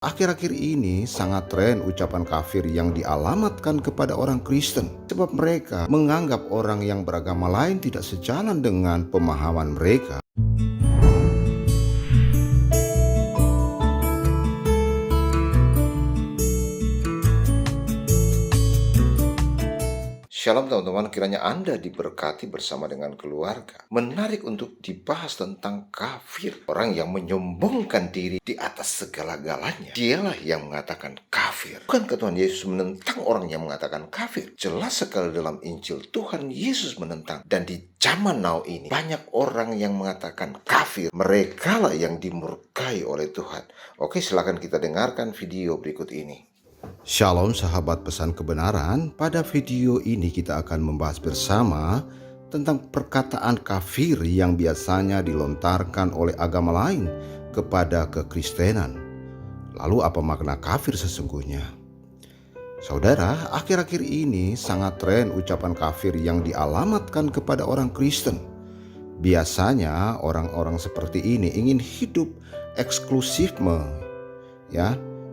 Akhir-akhir ini sangat tren ucapan kafir yang dialamatkan kepada orang Kristen, sebab mereka menganggap orang yang beragama lain tidak sejalan dengan pemahaman mereka. Shalom teman-teman, kiranya Anda diberkati bersama dengan keluarga. Menarik untuk dibahas tentang kafir, orang yang menyombongkan diri di atas segala-galanya. Dialah yang mengatakan kafir. Bukankah Tuhan Yesus menentang orang yang mengatakan kafir? Jelas sekali dalam Injil Tuhan Yesus menentang. Dan di zaman now ini banyak orang yang mengatakan kafir. Merekalah yang dimurkai oleh Tuhan. Oke, silakan kita dengarkan video berikut ini. Shalom sahabat pesan kebenaran, pada video ini kita akan membahas bersama tentang perkataan kafir yang biasanya dilontarkan oleh agama lain kepada kekristenan. Lalu apa makna kafir sesungguhnya? Saudara, akhir-akhir ini sangat tren ucapan kafir yang dialamatkan kepada orang Kristen. Biasanya orang-orang seperti ini ingin hidup eksklusifme,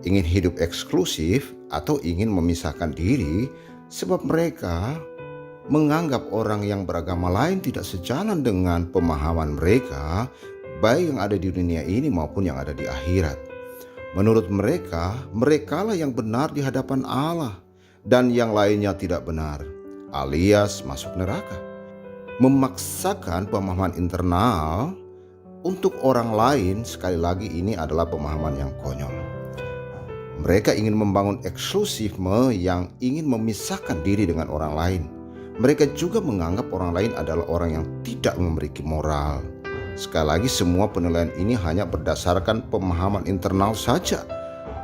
ingin hidup eksklusif atau ingin memisahkan diri sebab mereka menganggap orang yang beragama lain tidak sejalan dengan pemahaman mereka, baik yang ada di dunia ini maupun yang ada di akhirat. Menurut mereka, merekalah yang benar di hadapan Allah dan yang lainnya tidak benar, alias masuk neraka. Memaksakan pemahaman internal untuk orang lain, sekali lagi ini adalah pemahaman yang konyol. Mereka ingin membangun eksklusifme yang ingin memisahkan diri dengan orang lain. Mereka juga menganggap orang lain adalah orang yang tidak memiliki moral. Sekali lagi, semua penilaian ini hanya berdasarkan pemahaman internal saja,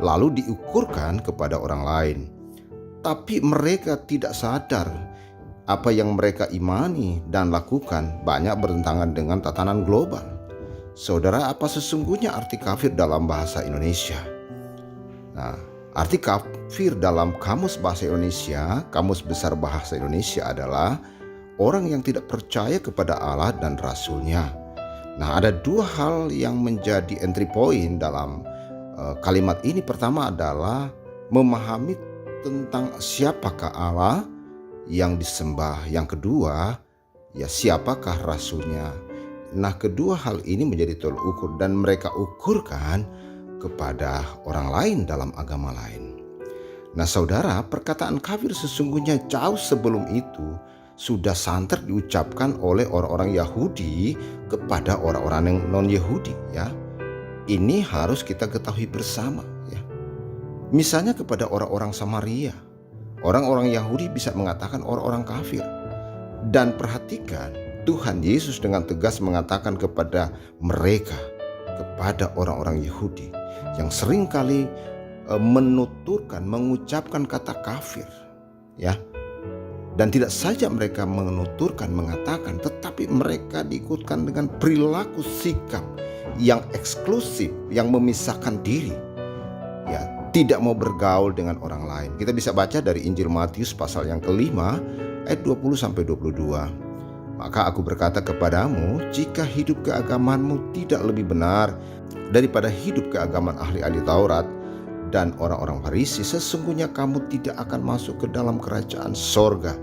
lalu diukurkan kepada orang lain. Tapi mereka tidak sadar apa yang mereka imani dan lakukan banyak bertentangan dengan tatanan global. Saudara, apa sesungguhnya arti kafir dalam bahasa Indonesia? Nah, arti kafir dalam Kamus Bahasa Indonesia, Kamus Besar Bahasa Indonesia adalah orang yang tidak percaya kepada Allah dan Rasul-Nya. Nah, ada dua hal yang menjadi entry point dalam kalimat ini. Pertama adalah memahami tentang siapakah Allah yang disembah. Yang kedua, siapakah Rasul-Nya. Nah, kedua hal ini menjadi tolak ukur dan mereka ukurkan kepada orang lain dalam agama lain. Nah saudara, perkataan kafir sesungguhnya jauh sebelum itu sudah santer diucapkan oleh orang-orang Yahudi kepada orang-orang yang non-Yahudi. Ini harus kita ketahui bersama. Misalnya kepada orang-orang Samaria, orang-orang Yahudi bisa mengatakan orang-orang kafir. Dan perhatikan, Tuhan Yesus dengan tegas mengatakan kepada mereka, kepada orang-orang Yahudi yang seringkali mengucapkan kata kafir, dan tidak saja mereka menuturkan, mengatakan, tetapi mereka diikutkan dengan perilaku sikap yang eksklusif, yang memisahkan diri, tidak mau bergaul dengan orang lain. Kita bisa baca dari Injil Matius pasal yang kelima ayat 20-22. Maka aku berkata kepadamu, jika hidup keagamanmu tidak lebih benar daripada hidup keagamaan ahli-ahli Taurat dan orang-orang Farisi, sesungguhnya kamu tidak akan masuk ke dalam kerajaan sorga.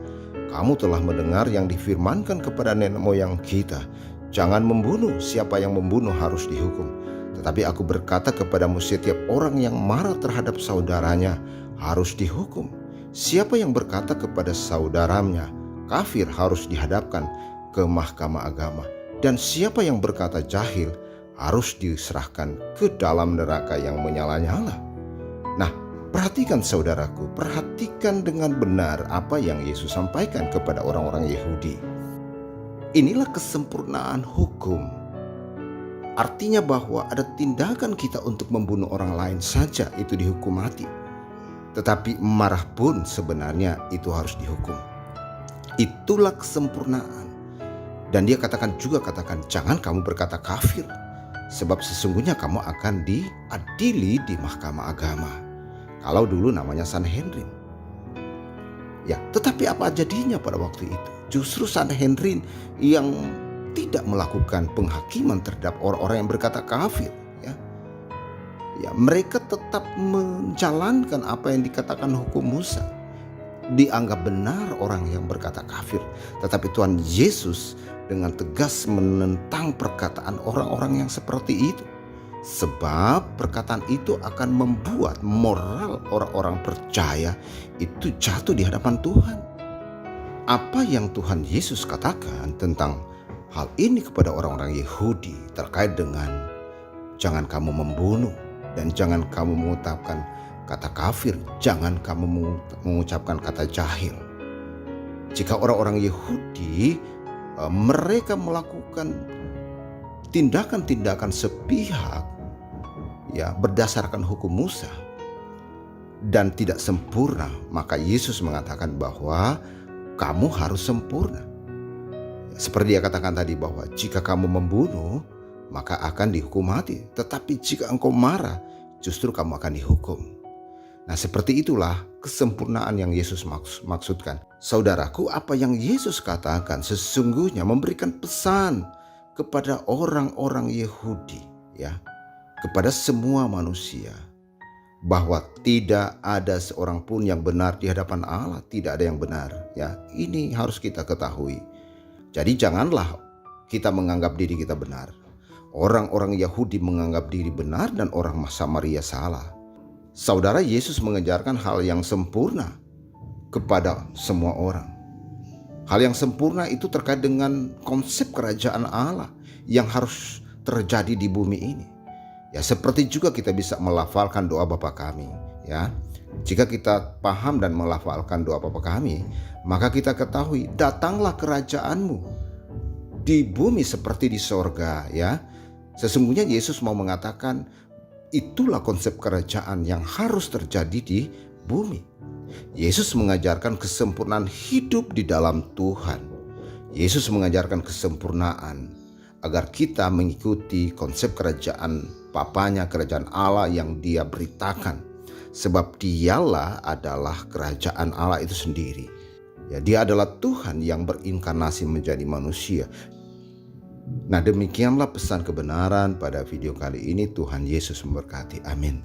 Kamu telah mendengar yang difirmankan kepada nenek moyang kita, jangan membunuh, siapa yang membunuh harus dihukum. Tetapi aku berkata kepadamu, setiap orang yang marah terhadap saudaranya harus dihukum. Siapa yang berkata kepada saudaranya kafir harus dihadapkan ke mahkamah agama, dan siapa yang berkata jahil harus diserahkan ke dalam neraka yang menyala-nyala. Nah, perhatikan saudaraku, perhatikan dengan benar apa yang Yesus sampaikan kepada orang-orang Yahudi. Inilah kesempurnaan hukum. Artinya bahwa ada tindakan kita untuk membunuh orang lain saja itu dihukum mati. Tetapi marah pun sebenarnya itu harus dihukum. Itulah kesempurnaan. Dan dia katakan, jangan kamu berkata kafir, sebab sesungguhnya kamu akan diadili di mahkamah agama. Kalau dulu namanya Sanhedrin. Tetapi apa jadinya pada waktu itu? Justru Sanhedrin yang tidak melakukan penghakiman terhadap orang-orang yang berkata kafir. Ya, mereka tetap menjalankan apa yang dikatakan hukum Musa. Dianggap benar orang yang berkata kafir. Tetapi Tuhan Yesus dengan tegas menentang perkataan orang-orang yang seperti itu. Sebab perkataan itu akan membuat moral orang-orang percaya itu jatuh di hadapan Tuhan. Apa yang Tuhan Yesus katakan tentang hal ini kepada orang-orang Yahudi terkait dengan jangan kamu membunuh dan jangan kamu mengucapkan kata kafir, jangan kamu mengucapkan kata jahil. Jika orang-orang Yahudi mereka melakukan tindakan-tindakan sepihak ya berdasarkan hukum Musa dan tidak sempurna, maka Yesus mengatakan bahwa kamu harus sempurna. Seperti dia katakan tadi bahwa jika kamu membunuh maka akan dihukum mati, tetapi jika engkau marah justru kamu akan dihukum. Nah, seperti itulah kesempurnaan yang Yesus maksudkan. Saudaraku, apa yang Yesus katakan sesungguhnya memberikan pesan kepada orang-orang Yahudi, ya, kepada semua manusia, bahwa tidak ada seorang pun yang benar di hadapan Allah, tidak ada yang benar, ya. Ini harus kita ketahui. Jadi janganlah kita menganggap diri kita benar. Orang-orang Yahudi menganggap diri benar dan orang Samaria salah. Saudara, Yesus mengajarkan hal yang sempurna kepada semua orang. Hal yang sempurna itu terkait dengan konsep kerajaan Allah yang harus terjadi di bumi ini. Ya, seperti juga kita bisa melafalkan doa Bapa kami, ya. Jika kita paham dan melafalkan doa Bapa kami, maka kita ketahui datanglah kerajaanmu di bumi seperti di sorga, ya. Sesungguhnya Yesus mau mengatakan itulah konsep kerajaan yang harus terjadi di bumi. Yesus mengajarkan kesempurnaan hidup di dalam Tuhan. Yesus mengajarkan kesempurnaan agar kita mengikuti konsep kerajaan Bapanya, kerajaan Allah yang Dia beritakan. Sebab Dialah adalah kerajaan Allah itu sendiri. Ya, Dia adalah Tuhan yang berinkarnasi menjadi manusia. Nah, demikianlah pesan kebenaran pada video kali ini. Tuhan Yesus memberkati. Amin.